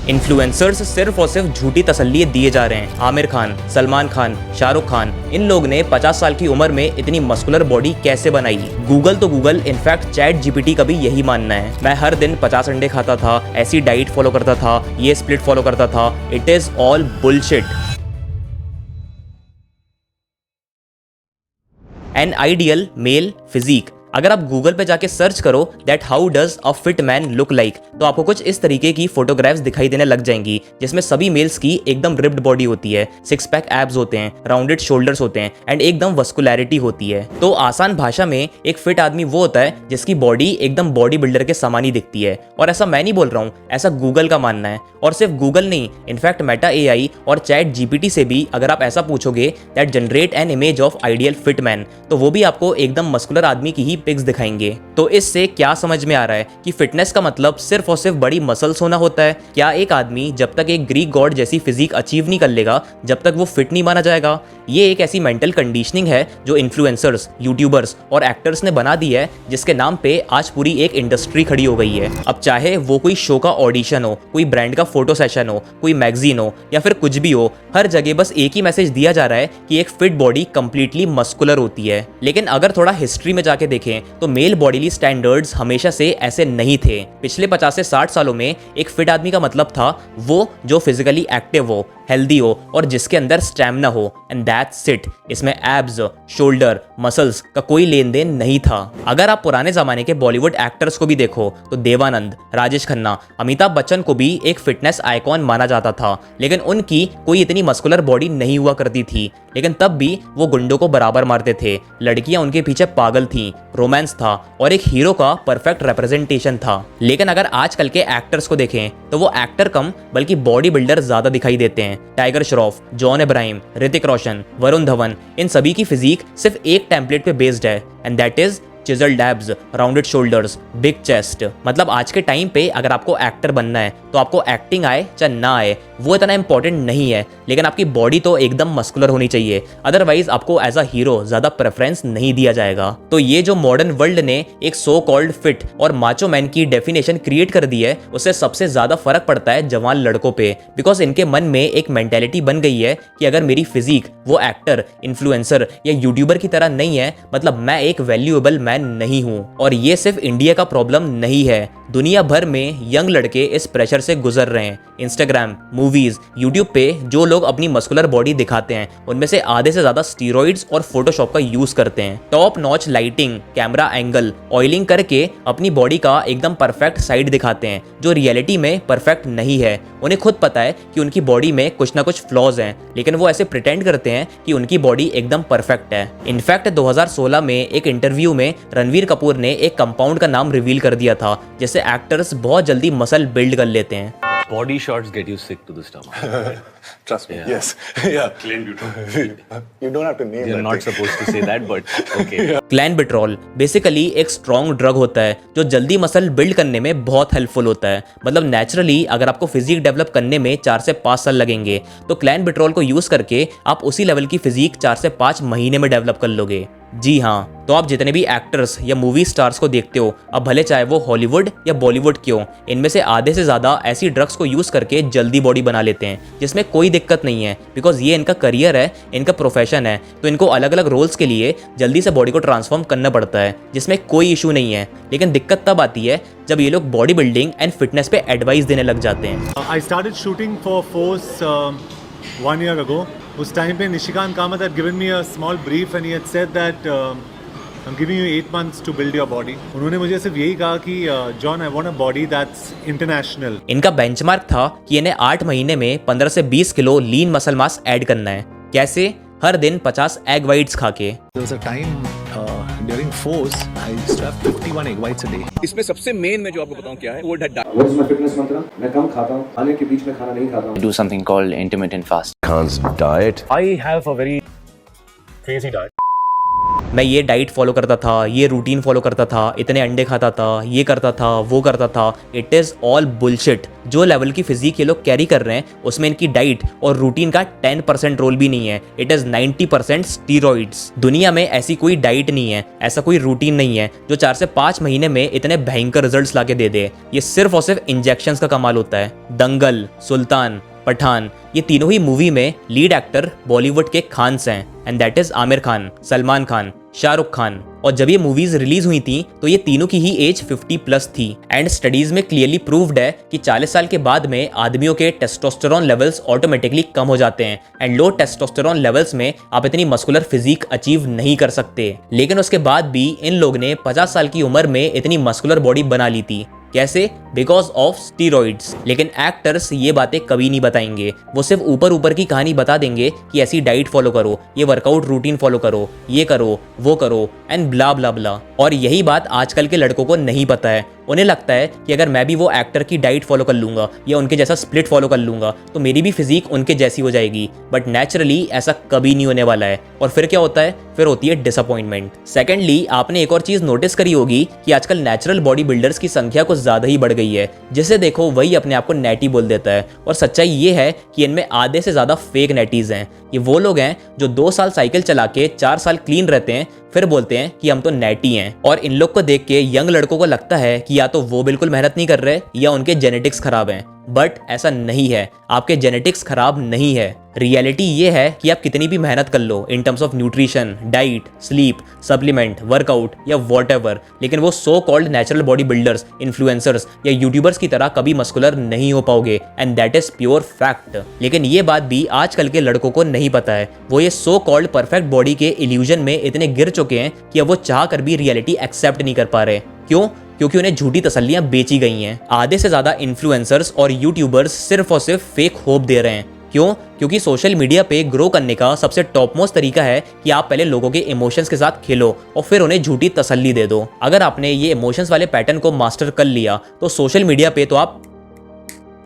Influencers सिर्फ और सिर्फ झूठी तसल्ली दिए जा रहे हैं। आमिर खान, सलमान खान, शाहरुख खान, इन लोग ने 50 साल की उम्र में इतनी मस्कुलर बॉडी कैसे बनाई? गूगल तो गूगल, इनफैक्ट चैट जीपीटी का भी यही मानना है। मैं हर दिन 50 अंडे खाता था, ऐसी डाइट फॉलो करता था, ये स्प्लिट फॉलो करता था। It is all bullshit. An ideal male physique, अगर आप गूगल पे जाके सर्च करो that how does a fit man look like, तो आपको कुछ इस तरीके की फोटोग्राफ्स दिखाई देने लग जाएंगी, जिसमें सभी मेल्स की एकदम रिप्ड बॉडी होती है, सिक्स पैक एब्स होते हैं, राउंडेड शोल्डर्स होते हैं एंड एकदम वस्कुलैरिटी होती है। तो आसान भाषा में एक फिट आदमी वो होता है जिसकी बॉडी एकदम बॉडी बिल्डर के समान ही दिखती है। और ऐसा मैं नहीं बोल रहा हूँ, ऐसा गूगल का मानना है। और सिर्फ गूगल नहीं, इनफैक्ट मेटा एआई और चैट जीपीटी से भी अगर आप ऐसा पूछोगे that generate an image of ideal fit man, तो वो भी आपको एकदम मस्कुलर आदमी की ही पिक्स दिखाएंगे। तो इससे क्या समझ में आ रहा है कि फिटनेस का मतलब सिर्फ और सिर्फ बड़ी मसल्स होना होता है? क्या एक आदमी जब तक एक ग्रीक गॉड जैसी फिजिक अचीव नहीं कर लेगा, जब तक वो फिट नहीं माना जाएगा? ये एक ऐसी मेंटल कंडीशनिंग है जो इन्फ्लुएंसर्स, यूट्यूबर्स और एक्टर्स ने बना दी है, जिसके नाम पे आज पूरी एक इंडस्ट्री खड़ी हो गई है। अब चाहे वो कोई शो का ऑडिशन हो, कोई ब्रांड का फोटो सेशन हो, कोई मैगजीन हो या फिर कुछ भी हो, हर जगह बस एक ही मैसेज दिया जा रहा है कि एक फिट बॉडी कंप्लीटली मस्कुलर होती है। लेकिन अगर थोड़ा हिस्ट्री में जाके देखें तो मेल बॉडीली स्टैंडर्ड्स हमेशा से ऐसे नहीं थे। पिछले 50 से 60 सालों में एक फिट आदमी का मतलब था वो जो फिजिकली एक्टिव हो, हेल्दी हो और जिसके अंदर स्टैमिना हो, एंड दैट्स इट। इसमें एब्स, शोल्डर, मसल्स का कोई लेन देन नहीं था। अगर आप पुराने जमाने के बॉलीवुड एक्टर्स को भी देखो तो देवानंद, राजेश खन्ना, अमिताभ बच्चन को भी एक फिटनेस आइकॉन माना जाता था, लेकिन उनकी कोई इतनी मस्कुलर बॉडी नहीं हुआ करती थी। लेकिन तब भी वो गुंडों को बराबर मारते थे, लड़कियां उनके पीछे पागल थीं, रोमांस था और एक हीरो का परफेक्ट रिप्रेजेंटेशन था। लेकिन अगर आजकल के एक्टर्स को देखें तो वो एक्टर कम बल्कि बॉडी बिल्डर ज्यादा दिखाई देते हैं। टाइगर श्रॉफ, जॉन अब्राहम, ऋतिक रोशन, वरुण धवन, इन सभी की फिजिक सिर्फ एक टेम्पलेट पे बेस्ड है, and that is chiselled abs, rounded shoulders, big chest. मतलब आज के टाइम पे अगर आपको एक्टर बनना है तो आपको एक्टिंग आए चाहे ना आए वो इतना इंपॉर्टेंट नहीं है, लेकिन आपकी बॉडी तो एकदम मस्कुलर होनी चाहिए, अदरवाइज आपको एज अ हीरो ज्यादा प्रेफरेंस नहीं दिया जाएगा। तो ये जो मॉडर्न वर्ल्ड ने एक सो कॉल्ड फिट और माचो मैन की डेफिनेशन क्रिएट कर दी है, उससे सबसे ज्यादा फर्क पड़ता है जवान लड़कों पे, बिकॉज इनके मन में एक मेंटेलिटी बन गई है कि अगर मेरी फिजिक वो एक्टर, इन्फ्लुएंसर या यूट्यूबर की तरह नहीं है, मतलब मैं एक वैल्यूएबल मैन नहीं हूं। और ये सिर्फ इंडिया का प्रॉब्लम नहीं है, दुनिया भर में यंग लड़के इस प्रेशर से गुजर रहे हैं। इंस्टाग्राम, मूवीज, यूट्यूब पे जो लोग अपनी मस्कुलर बॉडी दिखाते हैं उनमें से आधे से ज्यादा स्टीरॉइड्स और फोटोशॉप का यूज करते हैं। Top notch lighting, camera angle, oiling करके अपनी बॉडी का एकदम परफेक्ट साइड दिखाते हैं, जो रियलिटी में परफेक्ट नहीं है। उन्हें खुद पता है कि उनकी बॉडी में कुछ ना कुछ फ्लॉज हैं, लेकिन वो ऐसे प्रिटेंड करते हैं कि उनकी बॉडी एकदम परफेक्ट है। इनफैक्ट 2016 में एक इंटरव्यू में रणवीर कपूर ने एक कंपाउंड का नाम रिवील कर दिया था, जिससे एक्टर्स बहुत जल्दी मसल बिल्ड कर लेते हैं। Body shots get you sick to the stomach. Trust me. Yeah. Yes. Yeah. Clenbuterol. You don't have to name You're that not thing. supposed to say that, but okay. Clenbuterol basically एक strong drug होता है जो जल्दी muscle build करने में बहुत helpful होता है। मतलब नेचुरली अगर आपको फिजिक डेवलप करने में 4 से 5 साल लगेंगे, तो क्लैनबिट्रॉल को यूज करके आप उसी लेवल की फिजिक 4 से 5 महीने में डेवलप कर लोगे। जी हाँ, तो आप जितने भी एक्टर्स या मूवी स्टार्स को देखते हो, अब भले चाहे वो हॉलीवुड या बॉलीवुड के हो, इनमें से आधे से ज्यादा ऐसी ड्रग्स को यूज करके जल्दी बॉडी बना लेते हैं, जिसमें कोई दिक्कत नहीं है, बिकॉज ये इनका करियर है, इनका प्रोफेशन है, तो इनको अलग अलग रोल्स के लिए जल्दी से बॉडी को ट्रांसफॉर्म करना पड़ता है, जिसमें कोई इशू नहीं है। लेकिन दिक्कत तब आती है जब ये लोग बॉडी बिल्डिंग एंड फिटनेस पे एडवाइस देने लग जाते हैं। I started shooting for Force 1 year ago. उस टाइम पे Nishikant Kamat had given me a small brief and he had said that I'm giving you 8 months to build your body. उन्होंने मुझे सिर्फ यही कहा कि John, I want a body that's international. इनका benchmark था कि इन्हें 8 महीने में 15 से 20 kilo lean muscle mass add करना है। कैसे? हर दिन 50 एग वाइट्स खा के। There was a time during Force I used to have 51 egg whites a day. इसमें सबसे मेन मैं जो आपको बताऊं क्या है वो है What is my fitness mantra? मैं कम खाता हूँ, खाने के बीच में खाना नहीं खाता हूँ। Do something called intermittent fast. Khan's diet. I have a very crazy diet. मैं ये डाइट फॉलो करता था, ये रूटीन फॉलो करता था, इतने अंडे खाता था, ये करता था, वो करता था। It is all bullshit. जो लेवल की फिजिक ये लोग कैरी कर रहे हैं उसमें इनकी डाइट और रूटीन का 10% रोल भी नहीं है। It is 90% steroids. दुनिया में ऐसी कोई डाइट नहीं है, ऐसा कोई रूटीन नहीं है जो 4 से 5 महीने में इतने भयंकर रिजल्ट्स लाके दे दे। ये सिर्फ और सिर्फ इंजेक्शंस का कमाल होता है। दंगल, सुल्तान, पठान, ये तीनों ही मूवी में लीड एक्टर बॉलीवुड के खान्स हैं, and that is Aamir Khan, Salman Khan, Shahrukh Khan. और जब ये मूवीज रिलीज हुई थी तो ये तीनों की ही एज 50+ थी। एंड स्टडीज में क्लियरली प्रूव्ड है कि 40 साल के बाद में आदमियों के टेस्टोस्टेरोन लेवल्स ऑटोमेटिकली कम हो जाते हैं, एंड लो टेस्टोस्टेरोन लेवल्स में आप इतनी मस्कुलर फिजिक अचीव नहीं कर सकते। लेकिन उसके बाद भी इन लोग ने 50 साल की उम्र में इतनी मस्कुलर बॉडी बना ली थी। कैसे? Because of steroids. लेकिन एक्टर्स ये बातें कभी नहीं बताएंगे। वो सिर्फ ऊपर ऊपर की कहानी बता देंगे कि ऐसी डाइट फॉलो करो, ये वर्कआउट रूटीन फॉलो करो, ये करो, वो करो, एंड ब्ला ब्ला ब्ला। और यही बात आजकल के लड़कों को नहीं पता है। उन्हें लगता है कि अगर मैं भी वो एक्टर की डाइट फॉलो कर लूंगा या उनके जैसा स्प्लिट फॉलो कर लूंगा तो मेरी भी फिजिक उनके जैसी हो जाएगी। बट नेचुरली ऐसा कभी नहीं होने वाला है। और फिर क्या होता है? फिर होती है डिसअपॉइंटमेंट। सेकेंडली, आपने एक और चीज नोटिस करी होगी कि आजकल नेचुरल बॉडी बिल्डर्स की संख्या कुछ ज्यादा ही बढ़ गई है। जिसे देखो वही अपने आप को नैटी बोल देता है। और सच्चाई ये है कि इनमें आधे से ज्यादा फेक नैटीज हैं। ये वो लोग हैं जो 2 साल साइकिल चला के 4 साल क्लीन रहते हैं, फिर बोलते हैं कि हम तो नैटी हैं। और इन लोग को देख के यंग लड़कों को लगता है कि या तो वो बिल्कुल मेहनत नहीं कर रहे या उनके जेनेटिक्स खराब हैं। बट ऐसा नहीं है, आपके जेनेटिक्स खराब नहीं है। रियलिटी ये है कि आप कितनी भी मेहनत कर लो in terms of nutrition, diet, sleep, supplement, workout या व्हाटएवर, लेकिन वो so called natural body builders, influencers या यूट्यूबर्स की तरह कभी मस्कुलर नहीं हो पाओगे, and that is pure fact. लेकिन ये बात भी आजकल के लड़कों को नहीं पता है। वो ये सो कॉल्ड परफेक्ट बॉडी के इल्यूजन में इतने गिर चुके हैं कि अब वो चाह कर भी रियलिटी एक्सेप्ट नहीं कर पा रहे। क्यों? क्योंकि उन्हें झूठी तसल्लियां बेची गई हैं। आधे से ज्यादा इन्फ्लुएंसर्स और यूट्यूबर्स सिर्फ और सिर्फ फेक होप दे रहे हैं। क्यों? क्योंकि सोशल मीडिया पे ग्रो करने का सबसे टॉप मोस्ट तरीका है कि आप पहले लोगों के इमोशंस के साथ खेलो और फिर उन्हें झूठी तसल्ली दे दो। अगर आपने ये इमोशंस वाले पैटर्न को मास्टर कर लिया तो सोशल मीडिया पे तो आप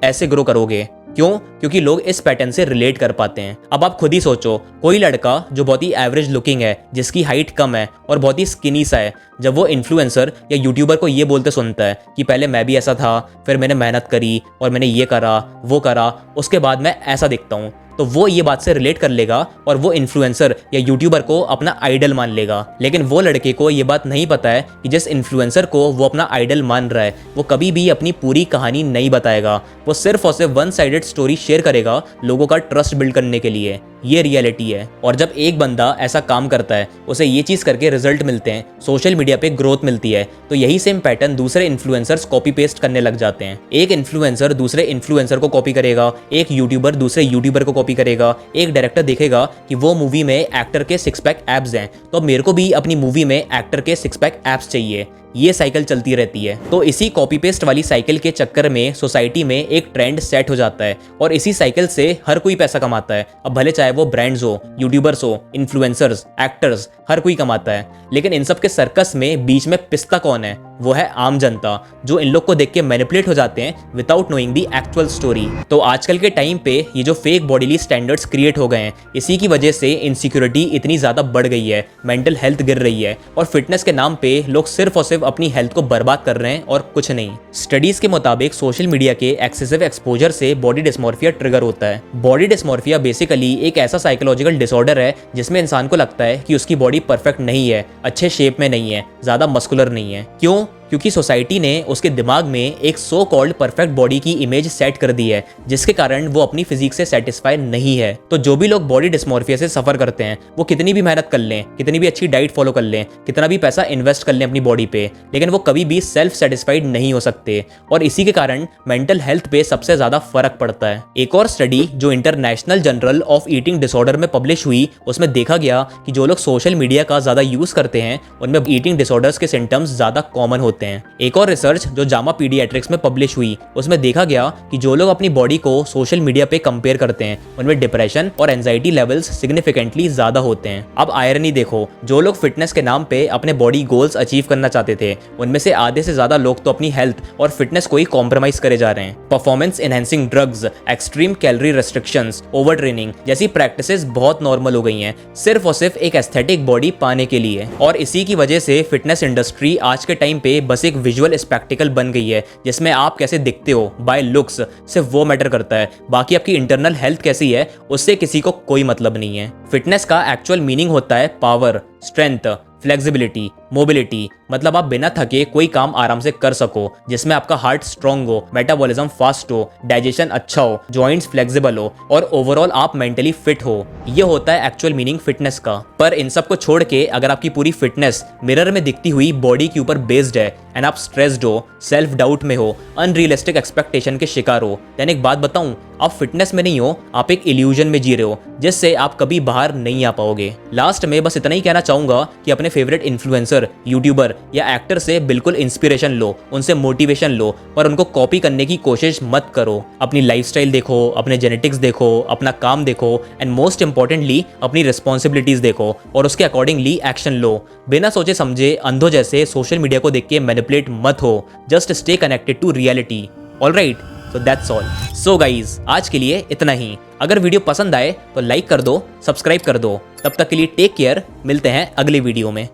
ऐसे ग्रो करोगे। क्यों? क्योंकि लोग इस पैटर्न से रिलेट कर पाते हैं। अब आप खुद ही सोचो, कोई लड़का जो बहुत ही एवरेज लुकिंग है, जिसकी हाइट कम है और बहुत ही स्किनी सा है, जब वो इन्फ्लुएंसर या यूट्यूबर को ये बोलते सुनता है कि पहले मैं भी ऐसा था, फिर मैंने मेहनत करी और मैंने ये करा, वो करा, उसके बाद मैं ऐसा दिखता हूँ, तो वो ये बात से रिलेट कर लेगा और वो इन्फ्लुएंसर या यूट्यूबर को अपना आइडल मान लेगा। लेकिन वो लड़के को ये बात नहीं पता है कि जिस इन्फ्लुएंसर को वो अपना आइडल मान रहा है वो कभी भी अपनी पूरी कहानी नहीं बताएगा। वो सिर्फ और सिर्फ वन साइडेड स्टोरी शेयर करेगा लोगों का ट्रस्ट बिल्ड करने के लिए। ये रियलिटी है। और जब एक बंदा ऐसा काम करता है, उसे ये चीज करके रिजल्ट मिलते हैं, सोशल मीडिया पे ग्रोथ मिलती है, तो यही सेम पैटर्न दूसरे इन्फ्लुएंसर्स कॉपी पेस्ट करने लग जाते हैं। एक इन्फ्लुएंसर दूसरे इन्फ्लुएंसर को कॉपी करेगा, एक यूट्यूबर दूसरे यूट्यूबर को कॉपी करेगा, एक डायरेक्टर देखेगा कि वो मूवी में एक्टर के 6 पैक एब्स हैं, तो अब मेरे को भी अपनी मूवी में एक्टर के 6 पैक एब्स चाहिए। ये साइकिल चलती रहती है। तो इसी कॉपी पेस्ट वाली साइकिल के चक्कर में सोसाइटी में एक ट्रेंड सेट हो जाता है और इसी साइकिल से हर कोई पैसा कमाता है। अब भले चाहे वो ब्रांड्स हो, यूट्यूबर्स हो, इन्फ्लुएंसर्स, एक्टर्स, हर कोई कमाता है। लेकिन इन सब के सर्कस में बीच में पिस्ता कौन है? वो है आम जनता, जो इन लोग को देख के मैनिपुलेट हो जाते हैं without knowing the actual story. तो आजकल के टाइम पे ये जो फेक बॉडीली स्टैंडर्ड्स क्रिएट हो गए हैं, इसी की वजह से इनसिक्योरिटी इतनी ज्यादा बढ़ गई है, मेंटल हेल्थ गिर रही है और फिटनेस के नाम पे लोग सिर्फ और सिर्फ अपनी हेल्थ को बर्बाद कर रहे हैं और कुछ नहीं। स्टडीज के मुताबिक सोशल मीडिया के एक्सेसिव एक्सपोजर से बॉडी डिस्मॉर्फिया ट्रिगर होता है। बॉडी डिस्मॉर्फिया बेसिकली एक ऐसा साइकोलॉजिकल डिसऑर्डर है जिसमें इंसान को लगता है कि उसकी बॉडी परफेक्ट नहीं है, अच्छे शेप में नहीं है, ज्यादा मस्कुलर नहीं है। क्यों? क्योंकि सोसाइटी ने उसके दिमाग में एक सो कॉल्ड परफेक्ट बॉडी की इमेज सेट कर दी है, जिसके कारण वो अपनी फिजिक से सेटिस्फाई नहीं है। तो जो भी लोग बॉडी डिस्मॉर्फिया से सफर करते हैं, वो कितनी भी मेहनत कर लें, कितनी भी अच्छी डाइट फॉलो कर लें, कितना भी पैसा इन्वेस्ट कर लें अपनी बॉडी पे, लेकिन वो कभी भी सेल्फ सेटिस्फाइड नहीं हो सकते और इसी के कारण मेंटल हेल्थ पे सबसे ज्यादा फर्क पड़ता है। एक और स्टडी जो international journal of eating disorder में पब्लिश हुई, उसमें देखा गया कि जो लोग सोशल मीडिया का ज्यादा यूज करते हैं उनमें ईटिंग डिसऑर्डर्स के सिम्टम्स ज्यादा कॉमन होते हैं। होते हैं। एक और रिसर्च जो जामा पीडियाट्रिक्स में पब्लिश हुई, उसमें देखा गया कि जो लोग अपनी बॉडी को सोशल मीडिया पे कंपेयर करते हैं उनमें डिप्रेशन और एंजाइटी लेवल्स सिग्निफिकेंटली ज्यादा होते हैं। अब आयरनी देखो, जो लोग फिटनेस के नाम पे अपने बॉडी गोल्स अचीव करना चाहते थे उनमें से आधे से ज्यादा लोग तो अपनी हेल्थ और फिटनेस को ही कॉम्प्रोमाइज करे जा रहे हैं। Performance enhancing drugs, extreme calorie restrictions, over training जैसी प्रैक्टिसेस बहुत नॉर्मल हो गई हैं सिर्फ और सिर्फ एक एस्थेटिक बॉडी पाने के लिए। और इसी की वजह से फिटनेस इंडस्ट्री आज के टाइम पे बस एक विजुअल स्पेक्टिकल बन गई है जिसमें आप कैसे दिखते हो बाय लुक्स, सिर्फ वो मैटर करता है। बाकी आपकी इंटरनल हेल्थ कैसी है उससे किसी को कोई मतलब नहीं है। फिटनेस का एक्चुअल मीनिंग होता है पावर, स्ट्रेंथ, फ्लेक्सिबिलिटी, मोबिलिटी, मतलब आप बिना थके कोई काम आराम से कर सको, जिसमें आपका हार्ट स्ट्रांग हो, मेटाबॉलिज्म फास्ट हो, डाइजेशन अच्छा हो, जॉइंट्स फ्लेक्सिबल हो और ओवरऑल आप मेंटली फिट हो। ये होता है एक्चुअल मीनिंग फिटनेस का। पर इन सब को छोड़ के अगर आपकी पूरी फिटनेस मिरर में दिखती हुई बॉडी के ऊपर बेस्ड है एंड आप स्ट्रेस्ड हो, सेल्फ डाउट में हो, अनरियलिस्टिक एक्सपेक्टेशन के शिकार हो, देन एक बात बताऊं, आप फिटनेस में नहीं हो, आप एक इल्यूजन में जी रहे हो जिससे आप कभी बाहर नहीं आ पाओगे। लास्ट में बस इतना ही कहना चाहूंगा कि अपने फेवरेट इन्फ्लुएंसर, यूट्यूबर या एक्टर से बिल्कुल इंस्पिरेशन लो, उनसे मोटिवेशन लो, पर उनको कॉपी करने की कोशिश मत करो। अपनी लाइफस्टाइल देखो, अपने जेनेटिक्स देखो, अपना काम देखो एंड मोस्ट इंपॉर्टेंटली अपनी रिस्पॉन्सिबिलिटीज देखो और उसके अकॉर्डिंगली एक्शन लो। बिना सोचे समझे अंधों जैसे सोशल मीडिया को देख के मैनिपुलेट मत हो। Just stay connected to reality. Alright, so that's all. So guys, आज के लिए इतना ही। अगर वीडियो पसंद आए तो लाइक कर दो, सब्सक्राइब कर दो। तब तक के लिए टेक केयर, मिलते हैं अगले वीडियो में।